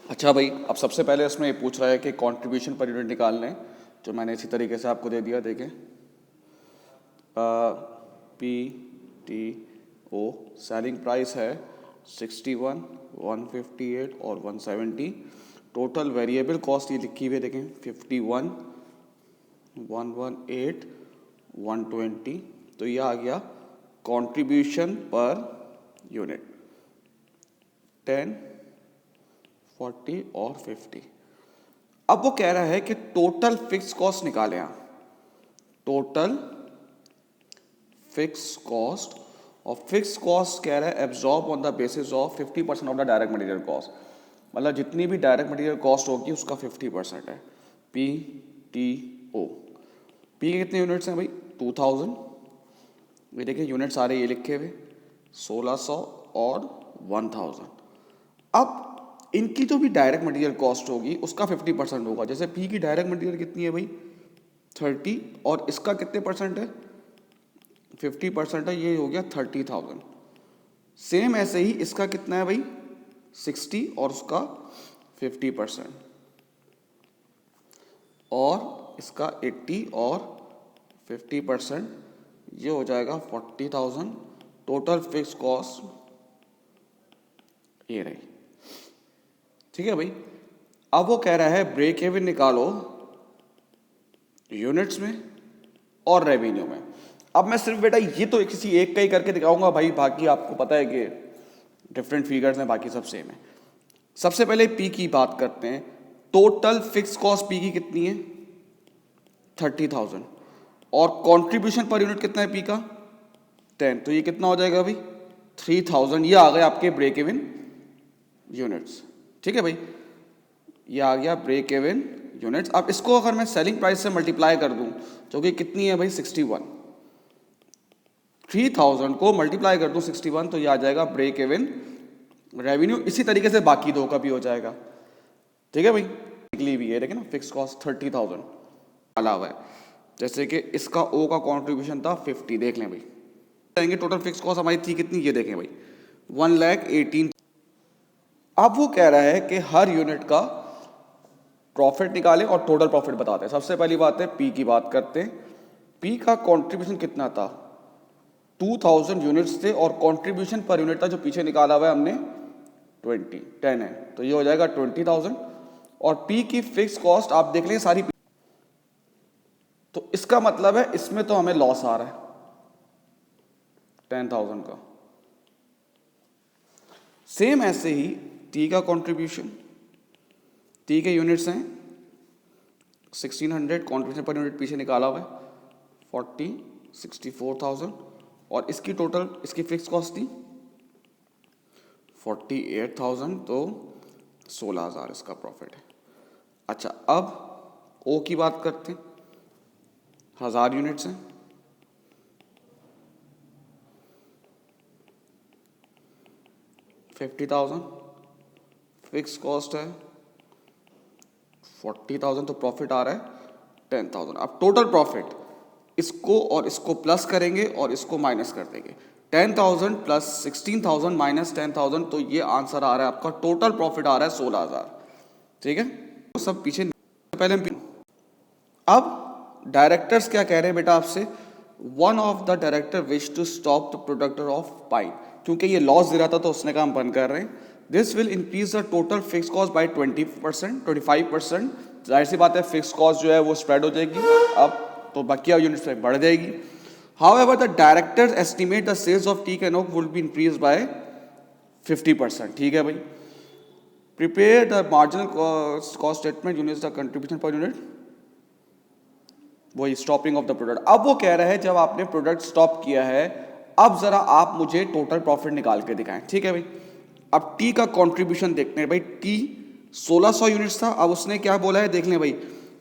अच्छा भाई, अब सबसे पहले इसमें ये पूछ रहा है कि कंट्रीब्यूशन पर यूनिट निकालना है, जो मैंने इसी तरीके से आपको दे दिया। देखें, P T O selling price है 61, 158 और 170। टोटल वेरिएबल कॉस्ट ये लिखी हुई है, देखें 51, 118, 120। तो ये आ गया कंट्रीब्यूशन पर यूनिट 10, 40 और 50। अब वो कह रहा है कि टोटल फिक्स कॉस्ट निकालें आप, टोटल फिक्स कॉस्ट। और फिक्स कॉस्ट कह रहा है absorb on the basis of 50% of the direct material cost, मतलब जितनी भी डायरेक्ट मटेरियल कॉस्ट होगी उसका 50% है। पी टी ओ, पी के कितने यूनिट्स हैं भाई? 2000। ये देखिए यूनिट सारे ये लिखे हुए 1600 और 1000। अब इनकी जो भी डायरेक्ट मटेरियल कॉस्ट होगी उसका 50% होगा। जैसे पी की डायरेक्ट मटेरियल कितनी है भाई? 30, और इसका कितने परसेंट है? 50% है, ये हो गया 30,000। सेम ऐसे ही इसका कितना है भाई? 60 और उसका 50%, और इसका 80 और 50%, ये हो जाएगा 40,000। टोटल फिक्स कॉस्ट ये रही, ठीक है भाई। अब वो कह रहा है ब्रेक इवन निकालो यूनिट्स में और रेवेन्यू में। अब मैं सिर्फ बेटा ये तो किसी एक का ही करके दिखाऊंगा भाई, बाकी आपको पता है कि डिफरेंट फिगर्स हैं, बाकी सब सेम है। सबसे पहले पी की बात करते हैं। टोटल फिक्स कॉस्ट पी की कितनी है? 30,000। और कंट्रीब्यूशन पर यूनिट कितना है पी का? 10। तो ये कितना हो जाएगा भाई? 3000। ये आ गए आपके ब्रेक इवन यूनिट्स, ठीक है भाई। ये आ गया ब्रेक इवन यूनिट्स। अब इसको अगर मैं सेलिंग प्राइस से मल्टीप्लाई कर दूं, जो कि कितनी है भाई? 61। 3000 को मल्टीप्लाई कर दूं 61, तो ये आ जाएगा ब्रेक इवन रेवेन्यू। इसी तरीके से बाकी दो का भी हो जाएगा, ठीक है भाई। निकली भी है, देखिए ना, फिक्स कॉस्ट 30,000 डाला हुआ है। जैसे कि इसका ओ का कॉन्ट्रीब्यूशन था 50, देख लें भाई। जाएंगे टोटल फिक्स कॉस्ट हमारी थी कितनी, ये देखें भाई, 1,18,000। अब वो कह रहा है कि हर यूनिट का प्रॉफिट निकालें और टोटल प्रॉफिट बताते हैं। सबसे पहली बात है पी की बात करते हैं। पी का कंट्रीब्यूशन कितना था? 2000 यूनिट्स थे, और कंट्रीब्यूशन पर यूनिट था जो पीछे निकाला हुआ है हमने 10 है, तो ये हो जाएगा 20,000। और पी की फिक्स कॉस्ट आप देख लें सारी, तो इसका मतलब है इसमें तो हमें लॉस आ रहा है 10,000 का। सेम ऐसे ही टी का कंट्रीब्यूशन, टी के यूनिट्स हैं 1600, कंट्रीब्यूशन पर यूनिट पीछे निकाला हुआ है 40, 64,000। और इसकी टोटल, इसकी फिक्स कॉस्ट थी 48,000, तो 16,000 इसका प्रॉफिट है। अच्छा, अब ओ की बात करते हैं। 1000 यूनिट्स हैं, 50,000, फिक्स कॉस्ट है 40,000, तो प्रॉफिट आ रहा है 10,000। अब टोटल प्रॉफिट इसको और इसको प्लस करेंगे और इसको माइनस कर देंगे। 10,000 प्लस 16,000 माइनस 10,000, तो ये आंसर आ रहा है आपका, टोटल प्रॉफिट आ रहा है 16,000, ठीक है। तो सब पीछे पहले अब डायरेक्टर्स क्या कह रहे हैं बेटा आपसे? One of the director wish to stop the producer of pine, क्योंकि ये लॉस दे रहा था तो उसने कहा हम बंद कर रहे हैं। This will increase the total fix cost by 20%, 25%। जाहिर सी बात है फिक्स कॉस्ट जो है वो स्प्रेड हो जाएगी, अब तो बाकी यूनिट्स पे बढ़ जाएगी। However the directors estimate the sales of T can oak will be increase by 50%, ठीक है भाई। Prepare the marginal cost statement units the contribution per unit, वही स्टॉपिंग ऑफ द प्रोडक्ट। अब वो कह रहा है जब आपने प्रोडक्ट स्टॉप किया है, अब जरा आप मुझे टोटल प्रॉफिट निकाल के दिखाएं, ठीक है भाई। अब टी का कंट्रीब्यूशन देखते हैं भाई। टी 1600 यूनिट्स था, अब उसने क्या बोला है देख लें भाई,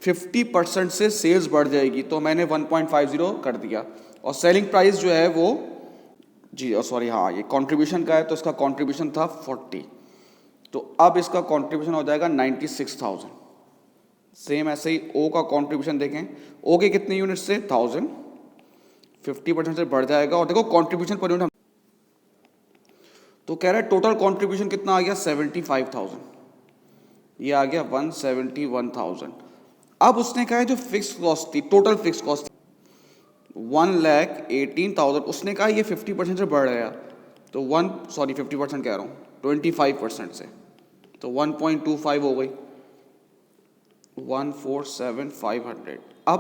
50% से सेल्स बढ़ जाएगी, तो मैंने 1.50 कर दिया। और सेलिंग प्राइस जो है वो जी सॉरी हाँ, ये कंट्रीब्यूशन का है, तो इसका कंट्रीब्यूशन था 40, तो अब इसका कंट्रीब्यूशन हो जाएगा 96,000। सेम ऐसे ही ओ का कंट्रीब्यूशन देखें, ओ के कितने यूनिट से? 1000, 50% से बढ़ जाएगा। और देखो कंट्रीब्यूशन पर यूनिट, तो कह रहा है टोटल कंट्रीब्यूशन कितना आ गया? 75,000। ये आ गया 171,000। अब उसने कहा है जो फिक्स कॉस्ट थी, टोटल फिक्स कॉस्ट 1,18,000, उसने कहा ये 50% से बढ़ गया, तो 50% कह रहा हूँ, 25% से, तो 1.25 हो गई, 147,500। अब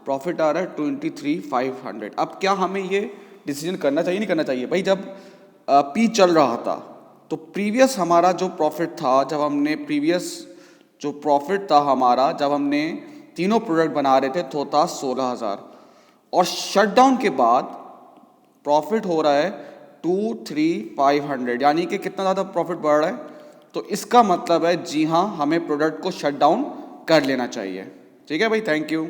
प्रॉफिट आ रहा है 23,500। अब क्या हमें ये डिसीजन करना चाहिए नहीं करना चाहिए भाई? जब पी चल रहा था तो प्रीवियस हमारा जो प्रॉफिट था, जब हमने प्रीवियस जो प्रॉफिट था हमारा, जब हमने तीनों प्रोडक्ट बना रहे थे, तो था 16,000, और शटडाउन के बाद प्रॉफिट हो रहा है 23,500, यानी कि कितना ज़्यादा प्रॉफिट बढ़ रहा है। तो इसका मतलब है जी हाँ, हमें प्रोडक्ट को शट डाउन कर लेना चाहिए। ठीक है भाई, थैंक यू।